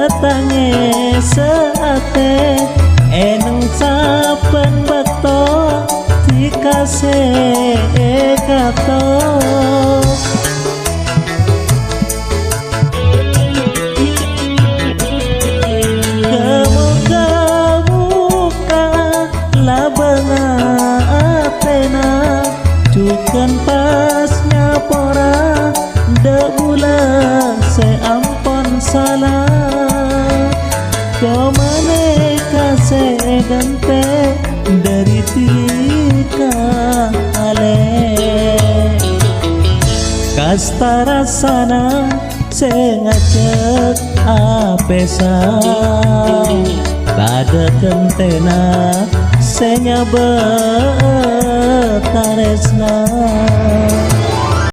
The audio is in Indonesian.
Tetange seate eneng saben bekto dikasih kato. Kemuka-muka labanga atena cukan pas nyapora debula seampon salah. Komane kase gante dari tika ale kastara sana sengajak apesa pada kentena senya betaresna.